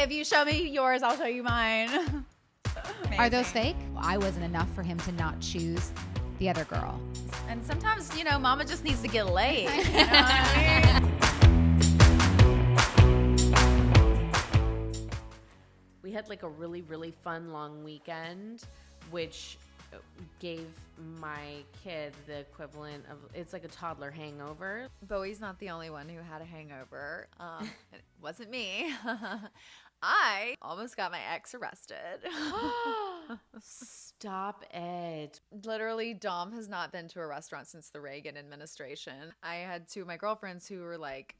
If you show me yours, I'll show you mine. Are those fake? I wasn't enough for him to not choose the other girl. And sometimes, you know, mama just needs to get laid. You know what I mean? We had like a really, really fun long weekend, which gave my kid the equivalent of, it's like a toddler hangover. Bowie's not the only one who had a hangover. It wasn't me. I almost got my ex arrested. Stop it. Literally, Dom has not been to a restaurant since the Reagan administration. I had two of my girlfriends who were like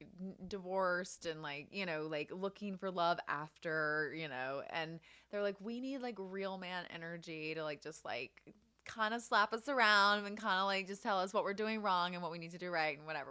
divorced and like, you know, like looking for love after, you know, and they're like, we need like real man energy to like just like kind of slap us around and kind of like just tell us what we're doing wrong and what we need to do right and whatever.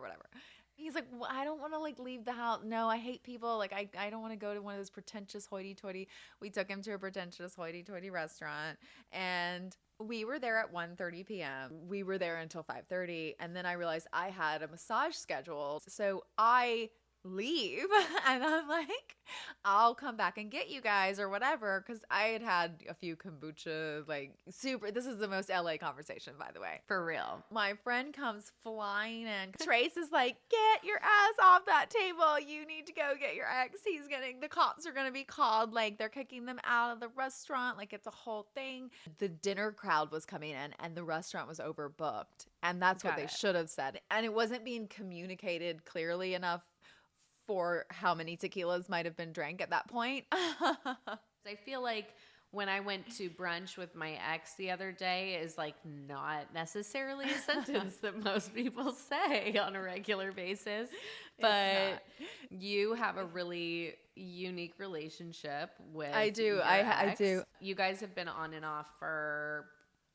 He's like, well, I don't want to like leave the house. No, I hate people. Like, I don't want to go to one of those pretentious hoity-toity. We took him to a pretentious hoity-toity restaurant, and we were there at 1:30 p.m. We were there until 5:30, and then I realized I had a massage scheduled. So I leave, and I'm like, I'll come back and get you guys or whatever, because I had a few kombucha, like super. This is the most LA conversation, by the way. For real. My friend comes flying in. Trace is like, get your ass off that table. You need to go get your ex. The cops are going to be called. Like, they're kicking them out of the restaurant. Like, it's a whole thing. The dinner crowd was coming in and the restaurant was overbooked. And that's what they should have said. And it wasn't being communicated clearly enough for how many tequilas might have been drank at that point. I feel like when I went to brunch with my ex the other day is like not necessarily a sentence that most people say on a regular basis, but you have a really unique relationship with I do. your I ex. do. You guys have been on and off for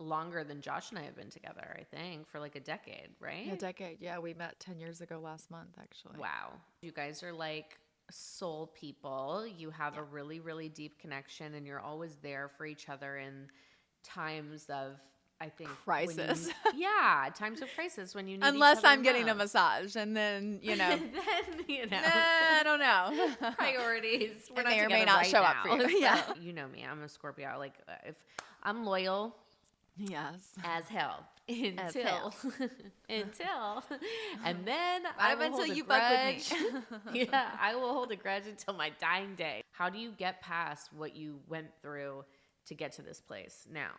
longer than Josh and I have been together, I think, for like a decade, right? A decade. Yeah, we met 10 years ago last month, actually. Wow. You guys are like soul people. You have a really, really deep connection, and you're always there for each other in times of, I think, crisis. Times of crisis when you need Unless each other I'm getting a most. massage, and then, you know. Then, you know. I don't know. Priorities. We're It not may or may together not right show now. up for you. Yeah. So, you know me. I'm a Scorpio. Like, if I'm loyal Yes. as hell. As hell. Until, and then Right I will up until hold you a fuck grudge. with me. Yeah, I will hold a grudge until my dying day. How do you get past what you went through to get to this place now?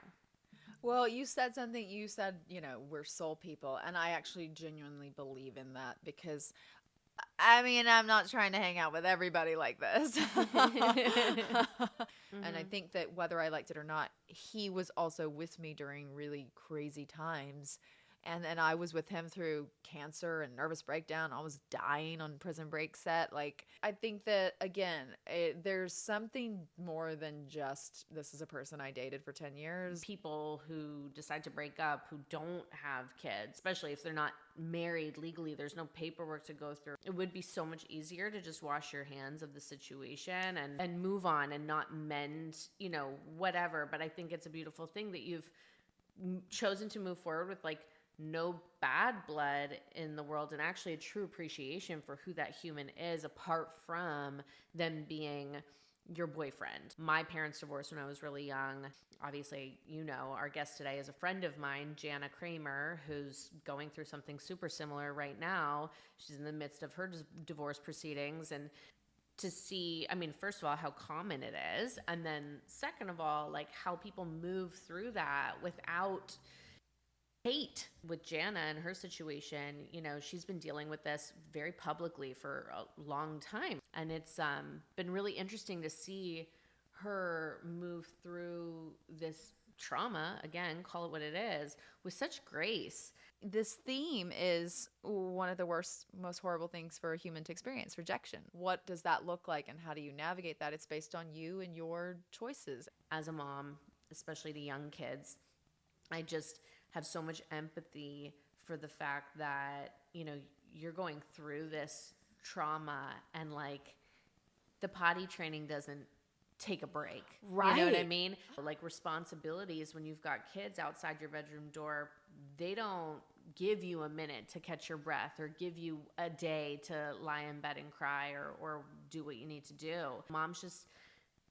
Well, you said something. You said, you know, we're soul people. And I actually genuinely believe in that because, I mean, I'm not trying to hang out with everybody like this. And I think that whether I liked it or not, he was also with me during really crazy times. And then I was with him through cancer and nervous breakdown. I was dying on Prison Break set. Like, I think that, again, there's something more than just this is a person I dated for 10 years. People who decide to break up, who don't have kids, especially if they're not married legally, there's no paperwork to go through. It would be so much easier to just wash your hands of the situation and move on and not mend, you know, whatever. But I think it's a beautiful thing that you've chosen to move forward with, like, no bad blood in the world and actually a true appreciation for who that human is apart from them being your boyfriend. My parents divorced when I was really young. Obviously, you know, our guest today is a friend of mine, Jana Kramer, who's going through something super similar right now. She's in the midst of her divorce proceedings, and to see, I mean, first of all, how common it is, and then second of all, like how people move through that without hate. With Jana and her situation, you know, she's been dealing with this very publicly for a long time. And it's been really interesting to see her move through this trauma, again, call it what it is, with such grace. This theme is one of the worst, most horrible things for a human to experience, rejection. What does that look like and how do you navigate that? It's based on you and your choices. As a mom, especially to young kids, I just have so much empathy for the fact that, you know, you're going through this trauma and like the potty training doesn't take a break. Right. You know what I mean? Like responsibilities when you've got kids outside your bedroom door, they don't give you a minute to catch your breath or give you a day to lie in bed and cry or do what you need to do. Moms just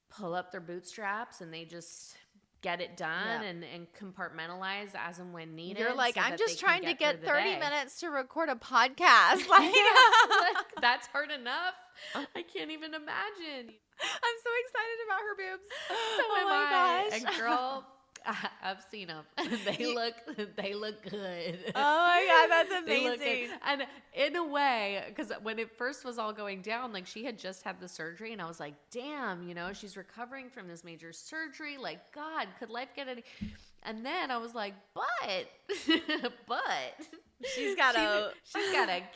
pull up their bootstraps and they just get it done and compartmentalize as and when needed. You're like, so I'm that just they can trying to get through the 30 day. minutes to record a podcast. Like, That's hard enough. I can't even imagine. I'm so excited about her boobs. So am I. And girl, I've seen them. They look good. Oh my God, that's They look amazing. good. And in a way, because when it first was all going down, like she had just had the surgery, and I was like, damn, she's recovering from this major surgery. Like, God, could life get any? And then I was like, but She's got a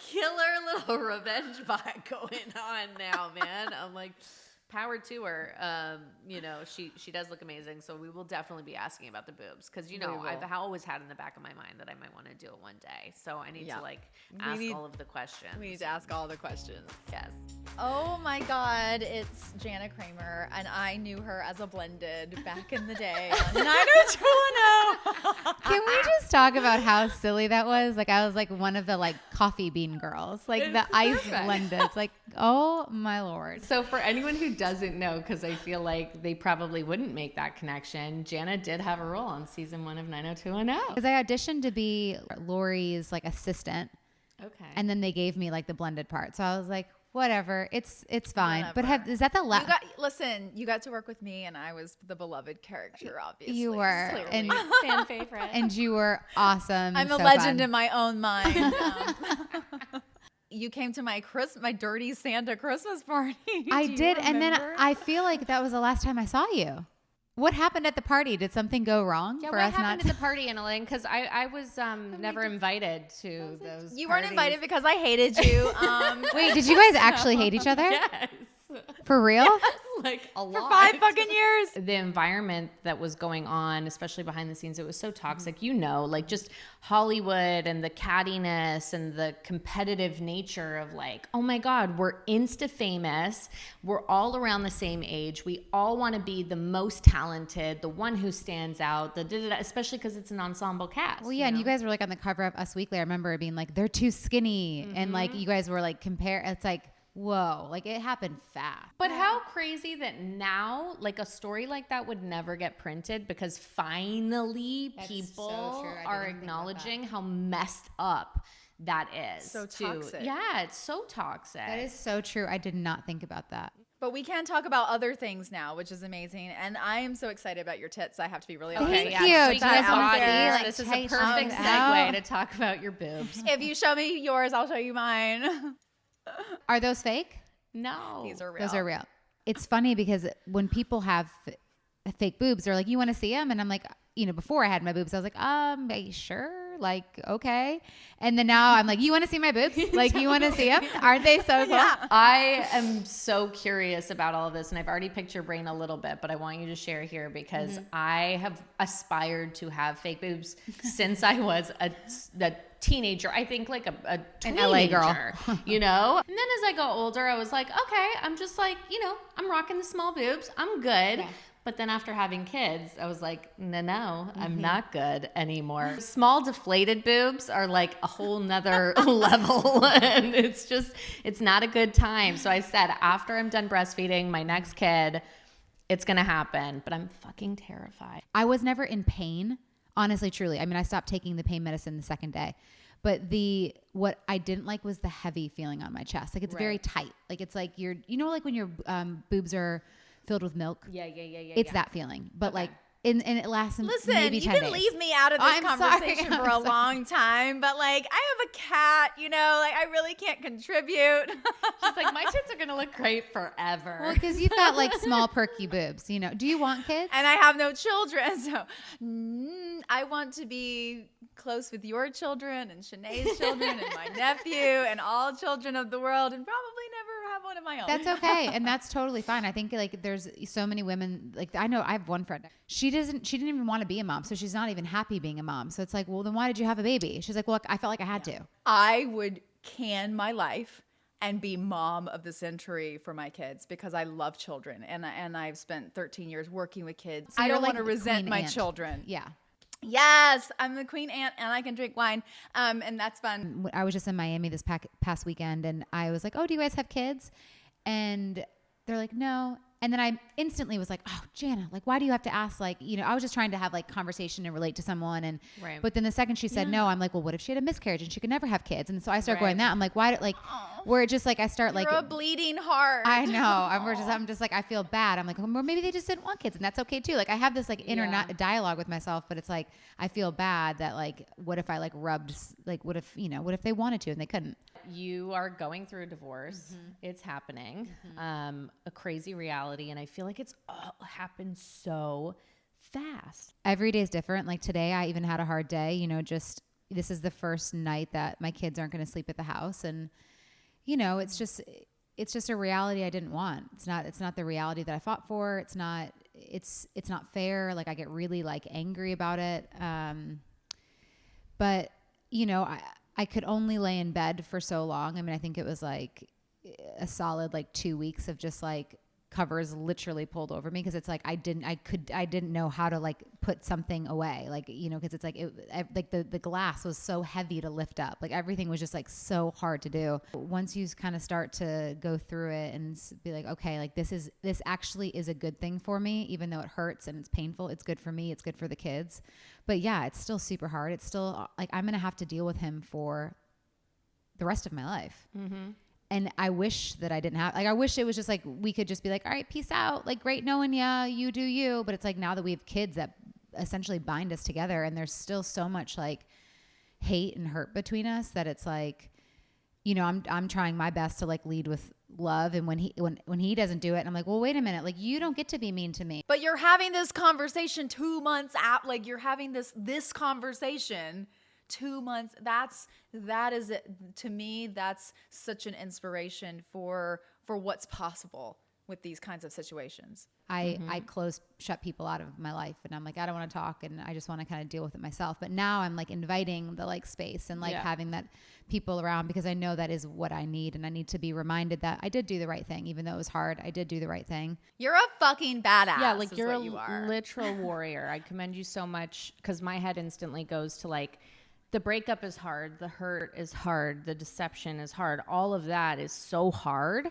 killer little revenge vibe going on now, man. I'm like, power to her. She does look amazing. So we will definitely be asking about the boobs because, I've always had in the back of my mind that I might want to do it one day. So I need to ask all of the questions. We need to ask all the questions. Yes. Oh my God, it's Jana Kramer, and I knew her as a blended back in the day on 90210. Can we just talk about how silly that was? Like, I was like one of the like coffee bean girls, like the ice blended. It's like, oh my Lord. So for anyone who doesn't know, because I feel like they probably wouldn't make that connection, Jana did have a role on season 1 of 90210. Because I auditioned to be Lori's like assistant. Okay. And then they gave me like the blended part. So I was like, whatever, it's fine. Whatever. But is that the last? Listen, you got to work with me, and I was the beloved character, obviously. You were. Clearly. And fan favorite. and you were awesome. I'm and a so legend fun. in my own mind. You came to my dirty Santa Christmas party. I Do you did. And then remember? I feel like that was the last time I saw you. What happened at the party? Did something go wrong for what us happened not at the party, Annalynne? Because I was never invited to those You parties. weren't invited because I hated you. Wait, did you guys actually hate each other? Yes. For real? Like a lot. For 5 fucking years. The environment that was going on, especially behind the scenes, it was so toxic. Like just Hollywood and the cattiness and the competitive nature of like, oh my God, we're Insta famous. We're all around the same age. We all want to be the most talented, the one who stands out, especially because it's an ensemble cast. Well, yeah, and you guys were like on the cover of Us Weekly. I remember it being like, they're too skinny. And like you guys were like It's like, whoa, like it happened fast. But how crazy that now, like a story like that would never get printed because finally That's people so true. I are didn't think about that. acknowledging how messed up that is. So toxic. Yeah, it's so toxic. That is so true. I did not think about that. But we can talk about other things now, which is amazing. And I am so excited about your tits. I have to be really honest. Thank yeah. you. So Do you guys our wanna see, audience, like, this is a tight perfect chunks segue out? to talk about your boobs. If you show me yours, I'll show you mine. Are those fake? No. These are real. Those are real. It's funny because when people have fake boobs, they're like, you want to see them? And I'm like, before I had my boobs, I was like, are you sure? Like, okay. And then now I'm like, you want to see my boobs? Like, you want to see them? Aren't they so cool? Yeah. I am so curious about all of this, and I've already picked your brain a little bit, but I want you to share here because I have aspired to have fake boobs since I was a teenager. I think like a An LA girl. And then as I got older, I was like, okay, I'm just like, I'm rocking the small boobs. I'm good. Yeah. But then after having kids, I was like, no, I'm not good anymore. Small deflated boobs are like a whole nother level. And it's not a good time. So I said, after I'm done breastfeeding my next kid, it's going to happen. But I'm fucking terrified. I was never in pain, honestly, truly. I mean, I stopped taking the pain medicine the second day. But what I didn't like was the heavy feeling on my chest. Like it's very tight. Like it's like like when your boobs are filled with milk. Yeah. It's that feeling. But like, and it lasts Listen, maybe you 10 can days. leave me out of this I'm conversation sorry. for I'm a sorry. long time, but like I have a cat, like I really can't contribute. She's like, my tits are going to look great forever. Well, because you've got like small perky boobs, Do you want kids? And I have no children, so I want to be close with your children and Shenae's children and my nephew and all children of the world and probably never have one of my own. That's okay. And that's totally fine. I think like there's so many women, like I know I have one friend. She didn't even want to be a mom. So she's not even happy being a mom. So it's like, well, then why did you have a baby? She's like, well, I felt like I had to. I would can my life and be mom of the century for my kids because I love children and I've spent 13 years working with kids. So I you're don't like want to the resent queen my aunt. children. Yeah. Yes, I'm the queen aunt and I can drink wine. And that's fun. I was just in Miami this past weekend and I was like, oh, do you guys have kids? And they're like, no. And then I instantly was like, oh, Jana, like, why do you have to ask? Like, you know, I was just trying to have like conversation and relate to someone. And, but then the second she said no, I'm like, well, what if she had a miscarriage and she could never have kids? And so I start going that. I'm like, why? Like, where it just like, I start like. You're a bleeding heart. I know. I'm just like, I feel bad. I'm like, well, maybe they just didn't want kids and that's okay too. Like I have this like inner dialogue with myself, but it's like, I feel bad that like, what if I like rubbed, like, what if they wanted to and they couldn't? You are going through a divorce. It's happening. A crazy reality. And I feel like it's all happened so fast. Every day is different. Like today, I even had a hard day, you know, just this is the first night that my kids aren't going to sleep at the house. And, you know, it's just a reality I didn't want. It's not the reality that I fought for. It's not fair. Like I get really like angry about it. But you know, I could only lay in bed for so long. I mean, I think it was like a solid like 2 weeks of just like covers literally pulled over me because it's like I didn't know how to like put something away, like, you know, because it's like like the glass was so heavy to lift up, like everything was just like so hard to do. Once you kind of start to go through it and be like, okay, like this actually is a good thing for me, even though it hurts and it's painful, it's good for me, it's good for the kids. But yeah, it's still super hard. It's still like I'm gonna have to deal with him for the rest of my life. And I wish that I didn't have, like, I wish it was just like, we could just be like, all right, peace out. Like, great knowing ya, you do you. But it's like now that we have kids that essentially bind us together and there's still so much like hate and hurt between us that it's like, you know, I'm trying my best to like lead with love. And when he doesn't do it, I'm like, well, wait a minute. Like, you don't get to be mean to me. But you're having this conversation 2 months out. Like you're having this conversation 2 months. That is it. To me, that's such an inspiration for what's possible with these kinds of situations. I shut people out of my life and I'm like, I don't want to talk and I just want to kind of deal with it myself. But now I'm like inviting the like space and like having that people around because I know that is what I need. And I need to be reminded that I did do the right thing. Even though it was hard, I did do the right thing. You're a fucking badass. Yeah, like you're a literal warrior. I commend you so much because my head instantly goes to like, the breakup is hard. The hurt is hard. The deception is hard. All of that is so hard.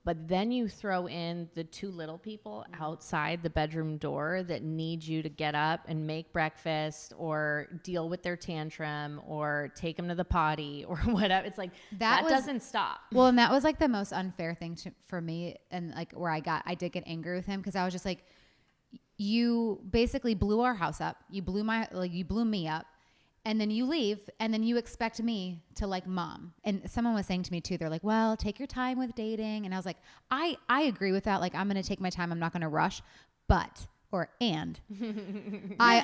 But then you throw in the two little people outside the bedroom door that need you to get up and make breakfast or deal with their tantrum or take them to the potty or whatever. It's like that doesn't stop. Well, and that was like the most unfair thing for me. And like where I did get angry with him because I was just like, you basically blew our house up. You blew me up. And then you leave and then you expect me to like mom. And someone was saying to me too, they're like, well, take your time with dating. And I was like, I agree with that. Like, I'm going to take my time. I'm not going to rush. I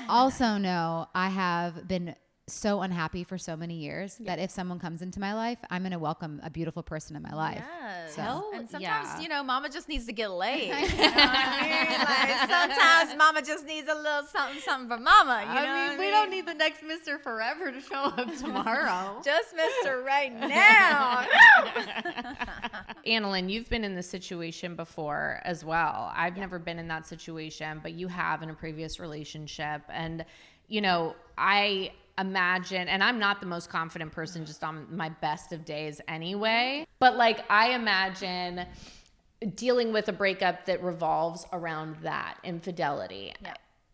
also know I have been so unhappy for so many years that if someone comes into my life, I'm going to welcome a beautiful person in my life. Yes. So, and sometimes, you know, mama just needs to get laid. You know what I mean? Like sometimes mama just needs a little something for mama. You know I mean, we don't need the next Mr. Forever to show up tomorrow. Just Mr. Right now. Annalynne, you've been in this situation before as well. I've never been in that situation, but you have in a previous relationship. And, you know, I imagine, and I'm not the most confident person just on my best of days anyway, but like I imagine dealing with a breakup that revolves around that infidelity. Yeah.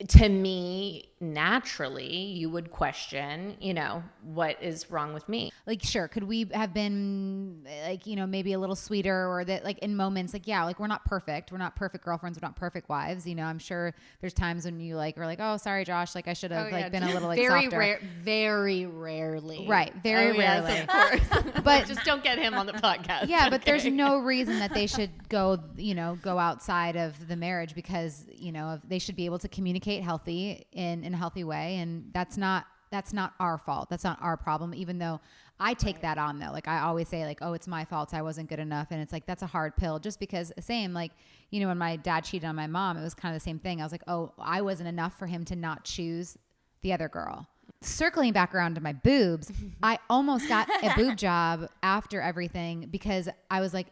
To me, naturally, you would question, you know, what is wrong with me? Like, sure, could we have been like, you know, maybe a little sweeter or that like in moments like, yeah, like we're not perfect. We're not perfect girlfriends. We're not perfect wives. You know, I'm sure there's times when you like, are like, oh, sorry, Josh. Like I should have been a little like softer. Very rarely. Right. Very rarely. Yes, of course. But just don't get him on the podcast. Yeah. But there's no reason that they should go outside of the marriage because, you know, they should be able to communicate healthy in a healthy way. And that's not our fault. That's not our problem. Even though I take that on though. Like I always say like, oh, it's my fault. I wasn't good enough. And it's like, that's a hard pill just because same, like, you know, when my dad cheated on my mom, it was kind of the same thing. I was like, oh, I wasn't enough for him to not choose the other girl. Circling back around to my boobs, I almost got a boob job after everything because I was like,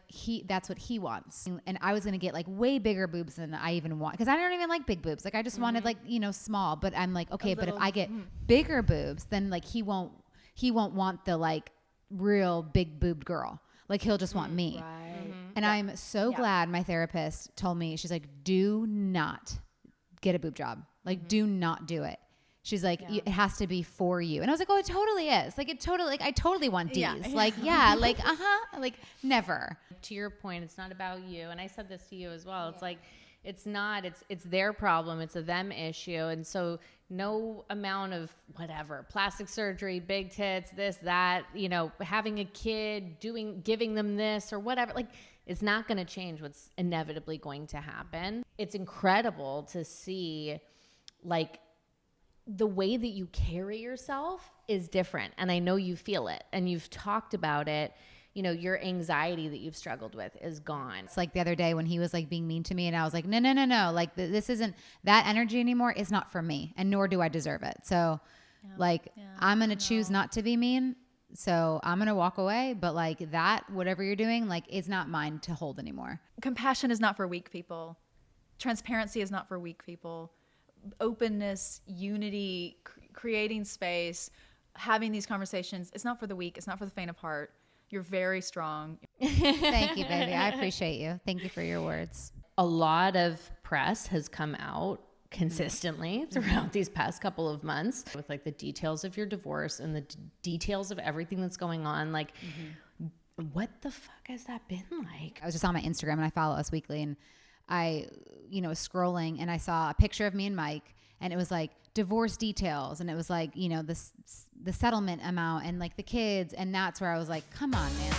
that's what he wants. And I was going to get like way bigger boobs than I even want. Cause I don't even like big boobs. Like I just wanted like, you know, small, but I'm like, okay, but if I get bigger boobs, then like he won't want the like real big boobed girl. Like he'll just want me. Right. And I'm so glad my therapist told me, she's like, do not get a boob job. Like, do not do it. She's like, it has to be for you. And I was like, oh, it totally is. Like, I totally want D's. Yeah. Like, like never. To your point, it's not about you. And I said this to you as well. It's like, it's not, it's their problem. It's a them issue. And so no amount of whatever, plastic surgery, big tits, this, that, you know, having a kid, giving them this or whatever, like, it's not going to change what's inevitably going to happen. It's incredible to see, like, the way that you carry yourself is different. And I know you feel it and you've talked about it. You know, your anxiety that you've struggled with is gone. It's like the other day when he was like being mean to me and I was like, no. Like this isn't that energy anymore. It's not for me and nor do I deserve it. So I'm going to choose not to be mean. So I'm going to walk away. But like that, whatever you're doing, like is not mine to hold anymore. Compassion is not for weak people. Transparency is not for weak people. Openness, unity, creating space, having these conversations, it's not for the weak. It's not for the faint of heart. You're very strong. Thank you, baby. I appreciate you. Thank you for your words. A lot of press has come out consistently throughout these past couple of months with like the details of your divorce and the details of everything that's going on. Like, what the fuck has that been like? I was just on my Instagram and I follow Us Weekly and I, was scrolling and I saw a picture of me and Mike and it was like divorce details and it was like, the settlement amount and like the kids. And that's where I was like, come on, man.